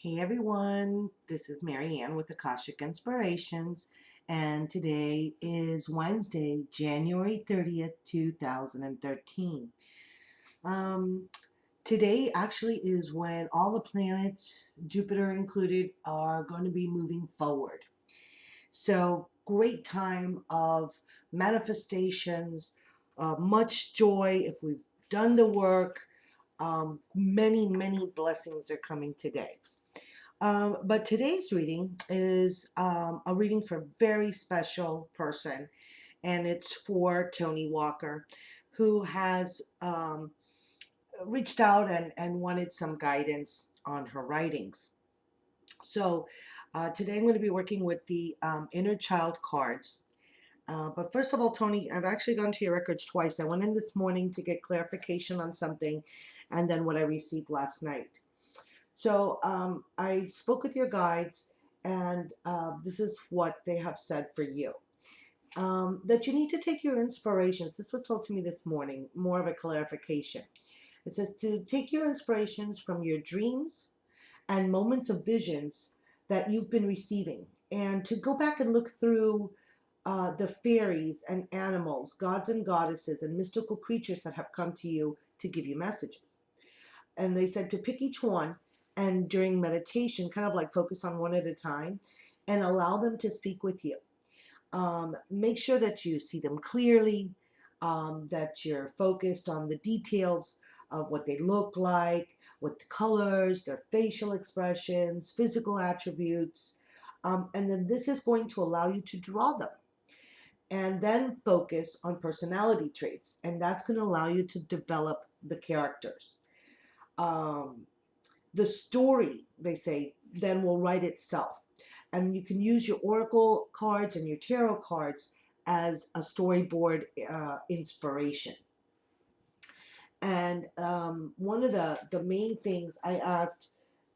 Hey everyone, this is Marianne with Akashic Inspirations, and today is Wednesday, January 30th, 2013. Um, Today actually is when all the planets, Jupiter included, are going to be moving forward. So, great time of manifestations, much joy if we've done the work. Many blessings are coming today. But today's reading is a reading for a very special person, and it's for Toni Walker, who has reached out and wanted some guidance on her writings. So today I'm going to be working with the inner child cards. But first of all, Toni, I've actually gone to your records twice. I went in this morning to get clarification on something, and then what I received last night. So I spoke with your guides, and this is what they have said for you. That you need to take your inspirations. This was told to me this morning, more of a clarification. It says to take your inspirations from your dreams and moments of visions that you've been receiving, and to go back and look through the fairies and animals, gods and goddesses, and mystical creatures that have come to you to give you messages. And they said to pick each one and during meditation, kind of like focus on one at a time and allow them to speak with you. Make sure that you see them clearly, that you're focused on the details of what they look like, what the colors, their facial expressions, physical attributes. And then this is going to allow you to draw them. And then focus on personality traits. And that's going to allow you to develop the characters. Um, the story, they say, then will write itself. And you can use your oracle cards and your tarot cards as a storyboard inspiration. And one of the main things I asked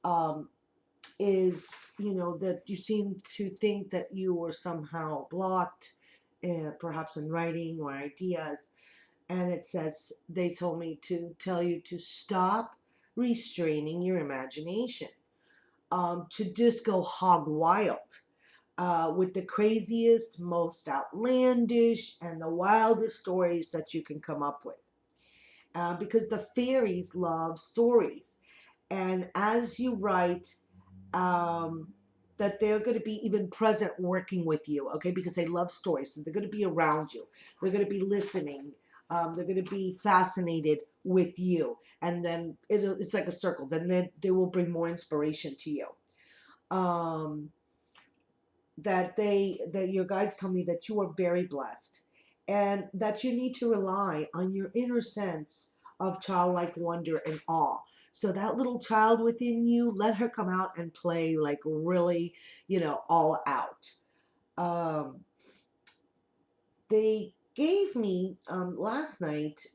um, is, that you seem to think that you were somehow blocked, perhaps in writing or ideas. And it says, they told me to tell you to stop restraining your imagination, to just go hog wild with the craziest, most outlandish, and the wildest stories that you can come up with. Because the fairies love stories. And as you write, that they're going to be even present working with you, okay, because they love stories. So they're going to be around you. They're going to be listening. They're going to be fascinated with you. And then it's like a circle. Then they will bring more inspiration to you. Um, that your guides tell me that you are very blessed and that you need to rely on your inner sense of childlike wonder and awe. So that little child within you, let her come out and play like really, all out. Um, they gave me last night,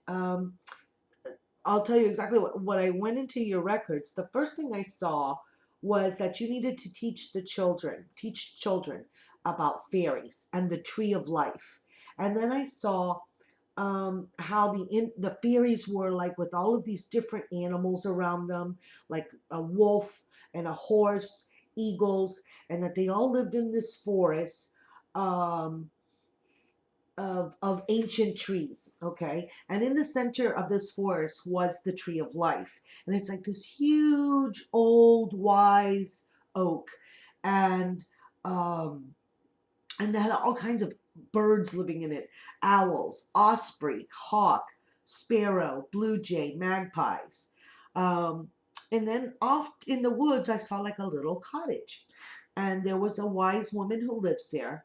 I'll tell you exactly what I went into your records. The first thing I saw was that you needed to teach children about fairies and the tree of life. And then I saw how the fairies were like with all of these different animals around them, like a wolf and a horse, eagles, and that they all lived in this forest. Um, of ancient trees, okay? And in the center of this forest was the tree of life. And it's like this huge, old, wise oak. And um, and they had all kinds of birds living in it. Owls, osprey, hawk, sparrow, blue jay, magpies. And then off in the woods, I saw like a little cottage. And there was a wise woman who lives there.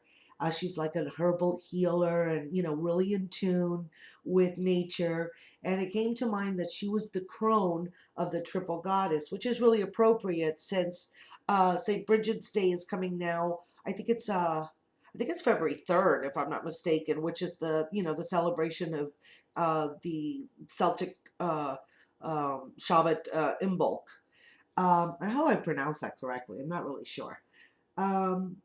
She's like a herbal healer and, really in tune with nature. And it came to mind that she was the crone of the triple goddess, which is really appropriate since St. Bridget's Day is coming now. I think it's February 3rd, if I'm not mistaken, which is the celebration of the Celtic Shabbat Imbolc. I hope I pronounced that correctly. I'm not really sure. Um,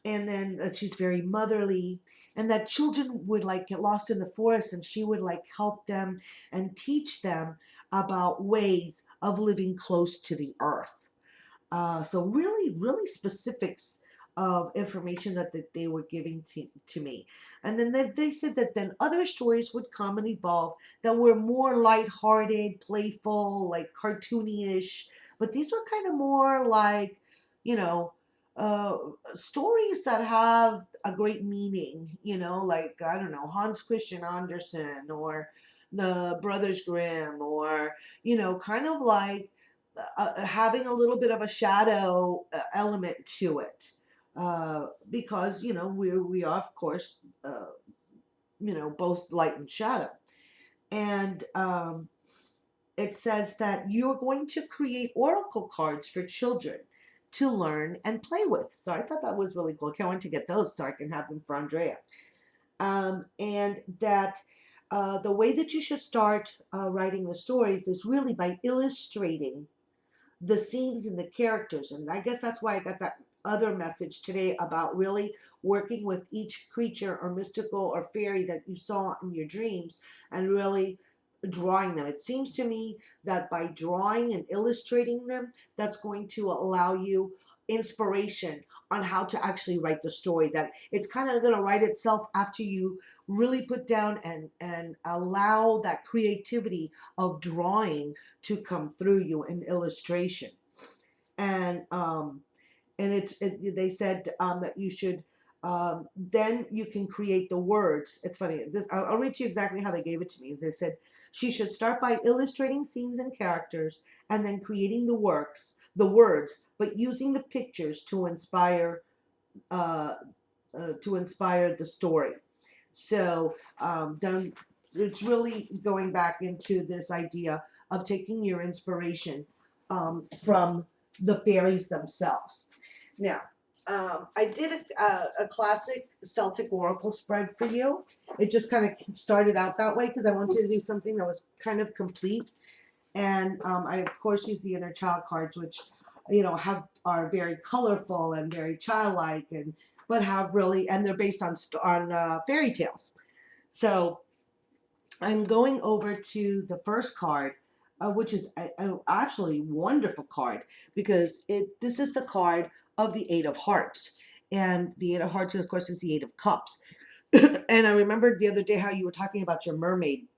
and then she's very motherly, and that children would like get lost in the forest, and she would like help them and teach them about ways of living close to the earth. So really, really specifics of information that they were giving to me. And then they said that then other stories would come and evolve that were more lighthearted, playful, like cartoony-ish. But these were kind of more like, you know, uh, stories that have a great meaning, like, I don't know, Hans Christian Andersen or the Brothers Grimm or, kind of like having a little bit of a shadow element to it, because we are of course both light and shadow, and it says that you're going to create oracle cards for children to learn and play with. So I thought that was really cool. I can't wait to get those so I can have them for Andrea. And that the way that you should start writing the stories is really by illustrating the scenes and the characters. And I guess that's why I got that other message today about really working with each creature or mystical or fairy that you saw in your dreams and really drawing them. It seems to me that by drawing and illustrating them, that's going to allow you inspiration on how to actually write the story. That it's kind of going to write itself after you really put down and allow that creativity of drawing to come through you in illustration. And they said that you should then you can create the words. It's funny. I'll read to you exactly how they gave it to me. They said she should start by illustrating scenes and characters, and then creating the words, but using the pictures uh, to inspire the story. So then it's really going back into this idea of taking your inspiration from the fairies themselves. Now, I did a classic Celtic oracle spread for you. It just kind of started out that way because I wanted to do something that was kind of complete. And I, of course, use the inner child cards, which, are very colorful and very childlike, but have really, and they're based on fairy tales. So I'm going over to the first card, which is a absolutely wonderful card because this is the card of the Eight of Hearts, and the Eight of Hearts, of course, is the Eight of Cups. And I remembered the other day how you were talking about your mermaid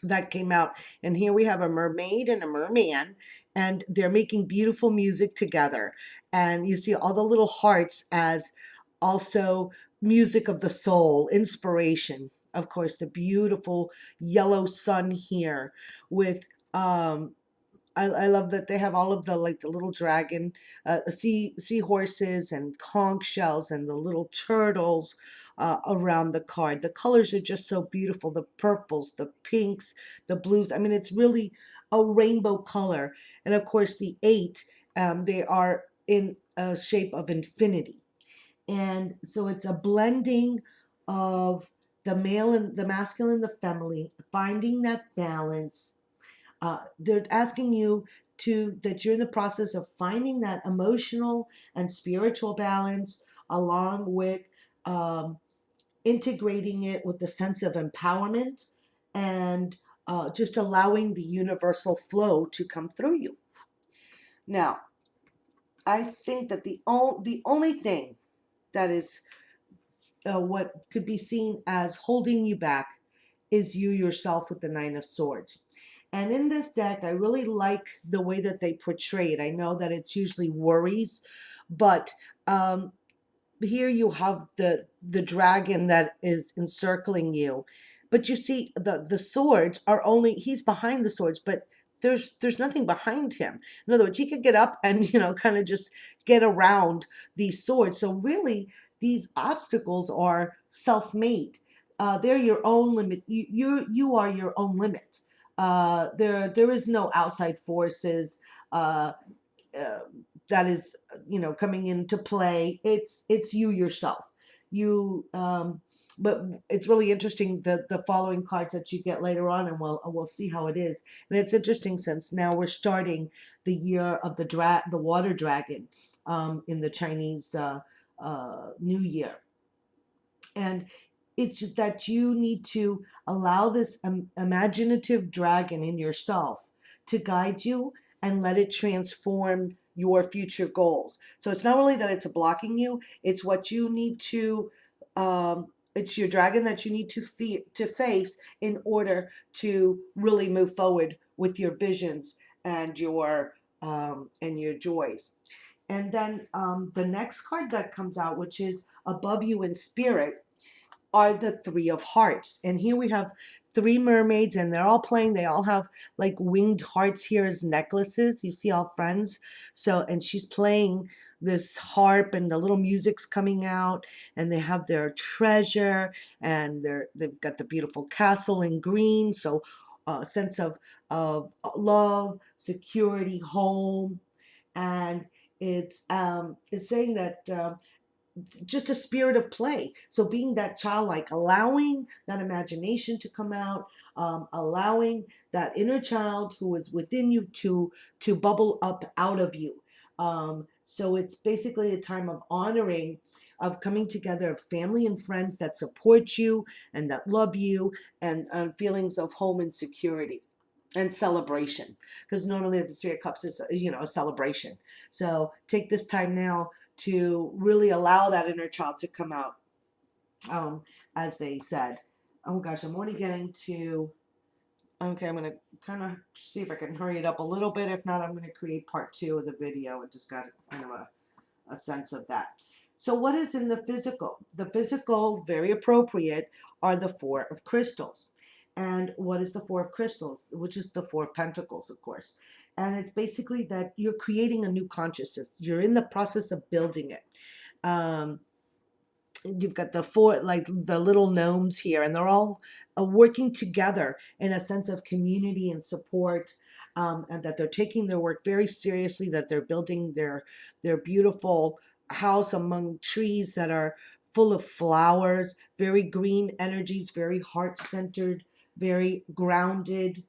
that came out, and here we have a mermaid and a merman, and they're making beautiful music together, and you see all the little hearts as also music of the soul, inspiration, of course, the beautiful yellow sun here with I love that they have all of the, like, the little dragon, seahorses and conch shells and the little turtles around the card. The colors are just so beautiful. The purples, the pinks, the blues. I mean, it's really a rainbow color. And of course, the eight, they are in a shape of infinity. And so it's a blending of the male and the masculine and the feminine, finding that balance. They're asking you that you're in the process of finding that emotional and spiritual balance, along with um, integrating it with the sense of empowerment and just allowing the universal flow to come through you. Now, I think that the only thing that is what could be seen as holding you back is you yourself with the Nine of Swords. And in this deck, I really like the way that they portray it. I know that it's usually worries, but here you have the dragon that is encircling you. But you see, the swords are only, he's behind the swords, but there's nothing behind him. In other words, he could get up and kind of just get around these swords. So really, these obstacles are self-made. They're your own limit. You are your own limit. There is no outside forces uh, uh, that is coming into play. It's you yourself. You but it's really interesting the following cards that you get later on, and we'll see how it is. And it's interesting since now we're starting the year of the water dragon in the Chinese New Year, and it's that you need to allow this imaginative dragon in yourself to guide you and let it transform your future goals. So it's not really that it's blocking you, it's what you need to, it's your dragon that you need to face in order to really move forward with your visions and your joys. And then the next card that comes out, which is above you in spirit, are the three of hearts. And here we have three mermaids, and they're all playing. They all have like winged hearts here as necklaces. You see, all friends. So, and she's playing this harp, and the little music's coming out, and they have their treasure, and they've got the beautiful castle in green. So a sense of love, security, home. And it's saying that just a spirit of play. So being that childlike, allowing that imagination to come out, allowing that inner child who is within you to bubble up out of you. So it's basically a time of honoring, of coming together of family and friends that support you and that love you, and feelings of home and security and celebration, because normally the Three of Cups is, a celebration. So take this time now to really allow that inner child to come out, as they said. Oh gosh, I'm only getting to. Okay, I'm gonna kind of see if I can hurry it up a little bit. If not, I'm gonna create part two of the video. I just got kind of a sense of that. So what is in the physical? The physical, very appropriate, are the Four of Crystals. And what is the Four of Crystals? Which is the Four of Pentacles, of course. And it's basically that you're creating a new consciousness. You're in the process of building it. Um, you've got the four, like the little gnomes here, and they're all working together in a sense of community and support, and that they're taking their work very seriously, that they're building their beautiful house among trees that are full of flowers, very green energies, very heart-centered, very grounded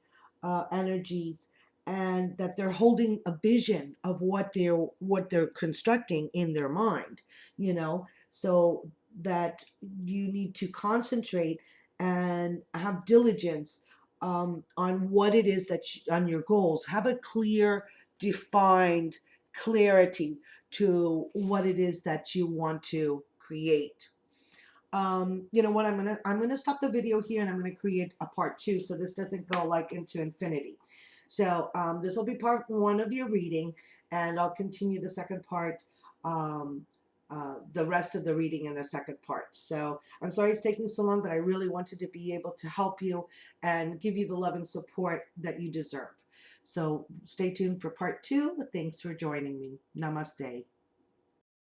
energies, and that they're holding a vision of what they're constructing in their mind, so that you need to concentrate and have diligence, on what it is on your goals. Have a clear, defined clarity to what it is that you want to create. You know what? I'm gonna stop the video here, and I'm gonna create a part two, so this doesn't go like into infinity. So this will be part one of your reading, and I'll continue the second part, um, the rest of the reading in the second part. So I'm sorry it's taking so long, but I really wanted to be able to help you and give you the love and support that you deserve. So stay tuned for part two. Thanks for joining me. Namaste.